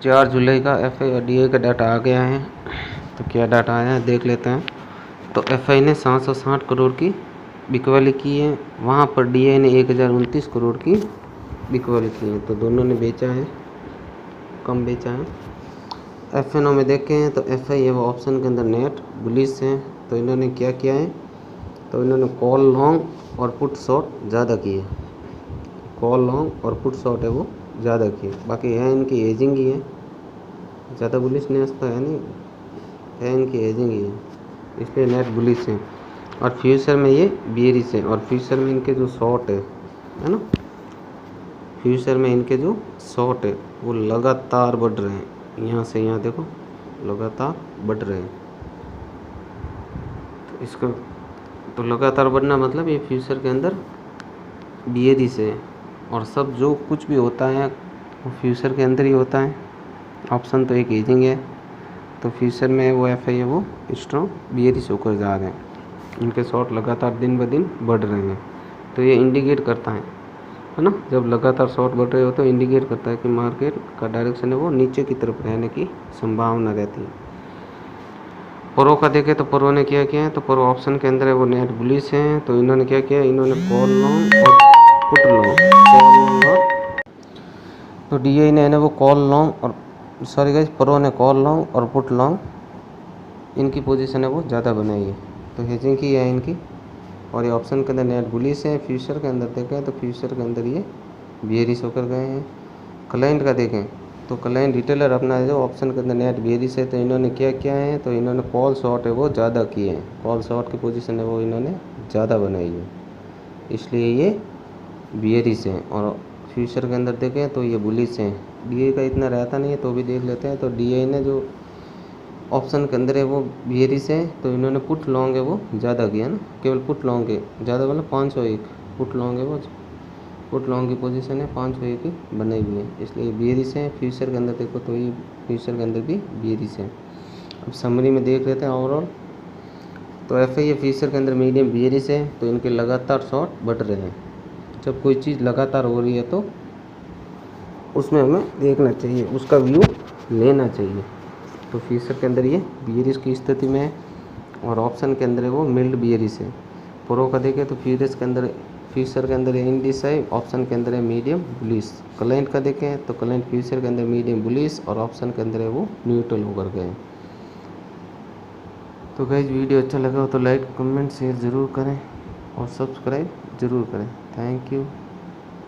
4 जुलाई का एफआई और डीआई का डाटा आ गया है। तो क्या डाटा आया है देख लेते हैं। तो एफआई ने 760 करोड़ की बिकवाली की है, वहाँ पर डीआई ने 1029 करोड़ की बिकवाली की है। तो दोनों ने बेचा है, कम बेचा है। एफएनओ में देखें तो एफआई है वो ऑप्शन के अंदर नेट बुलिश है। तो इन्होंने क्या किया है, तो इन्होंने कॉल लॉन्ग और पुट शॉर्ट ज़्यादा किए। कॉल लॉन्ग और पुट शॉर्ट है वो ज़्यादा किए। बाकी है इनकी एजिंग ही है, ज़्यादा बुलिशनेस तो है नहीं, है इनकी एजिंग ही है, इसलिए नेट बुलिश है। और फ्यूचर में ये बियरिश है। और फ्यूचर में इनके जो शॉर्ट है ना, फ्यूचर में इनके जो शॉर्ट है वो लगातार बढ़ रहे हैं। यहाँ से यहाँ देखो लगातार बढ़ रहे हैं। तो इसको तो लगातार बढ़ना मतलब ये फ्यूचर के अंदर बियरिश है। और सब जो कुछ भी होता है वो फ्यूचर के अंदर ही होता है। ऑप्शन तो एक एजिंग है, तो फ्यूचर में वो एफआई है वो स्ट्रॉन्ग बियरिश होकर जा रहे हैं। इनके शॉर्ट लगातार दिन ब दिन बढ़ रहे हैं। तो ये इंडिकेट करता है ना, जब लगातार शॉर्ट बढ़ रहे हो तो इंडिकेट करता है कि मार्केट का डायरेक्शन है वो नीचे की तरफ रहने की संभावना रहती है। प्रो का देखें तो प्रो ने क्या किया है, तो प्रो ऑप्शन के अंदर है वो नेट बुलिश है। तो इन्होंने क्या किया, इन्होंने कॉल लॉन्ग और पुट लॉन्ग और तो डीआई ने वो कॉल लॉन्ग और सॉरी गाइस प्रो ने कॉल लॉन्ग और पुट लॉन्ग इनकी पोजीशन है वो ज़्यादा बनाई है। तो हेजिंग की है इनकी। और ये ऑप्शन के अंदर नेट बुलिश है। फ्यूचर के अंदर देखें तो फ्यूचर के अंदर ये बियरिश होकर गए हैं। क्लाइंट का देखें तो क्लाइंट रिटेलर अपना जो ऑप्शन के अंदर नेट बियरिश है। तो इन्होंने क्या किया है, तो इन्होंने कॉल शॉर्ट है वो ज़्यादा किए हैं। कॉल शॉर्ट की पोजीशन है वो इन्होंने ज़्यादा बनाई है, इसलिए ये बियरिश है। और फ्यूचर के अंदर देखें तो ये बुलिश है। डीआई का इतना रहता नहीं है तो भी देख लेते हैं। तो डीआई ने जो ऑप्शन के अंदर है वो बियरिश है। तो इन्होंने पुट लॉन्ग है वो ज़्यादा किया ना, केवल पुट लॉन्ग है ज़्यादा मतलब 501 पुट लॉन्ग है वो, पुट लॉन्ग की पोजीशन है 501 की बनाई हुई है, इसलिए बियरिश है। फ्यूचर के अंदर देखो तो ये फ्यूचर के अंदर भी बियरिश है। अब समरी में देख लेते हैं ओवरऑल। तो एफआई फ्यूचर के अंदर मीडियम बियरिश है। तो इनके लगातार शॉर्ट बढ़ रहे हैं। जब कोई चीज़ लगातार हो रही है तो उसमें हमें देखना चाहिए, उसका व्यू लेना चाहिए। तो फ्यूचर के अंदर ये बियरिश की स्थिति में है और ऑप्शन के अंदर है वो मिल्ड बियरिश है। प्रो का देखें तो फ्यूचर के अंदर है इंडिसाइड, ऑप्शन के अंदर है मीडियम बुलिश। क्लाइंट का देखें तो क्लाइंट फ्यूचर के अंदर मीडियम बुलिश और ऑप्शन के अंदर है वो न्यूट्रल होकर गए। तो गाइस वीडियो अच्छा लगा हो तो लाइक कमेंट शेयर ज़रूर करें और सब्सक्राइब ज़रूर करें। Thank you.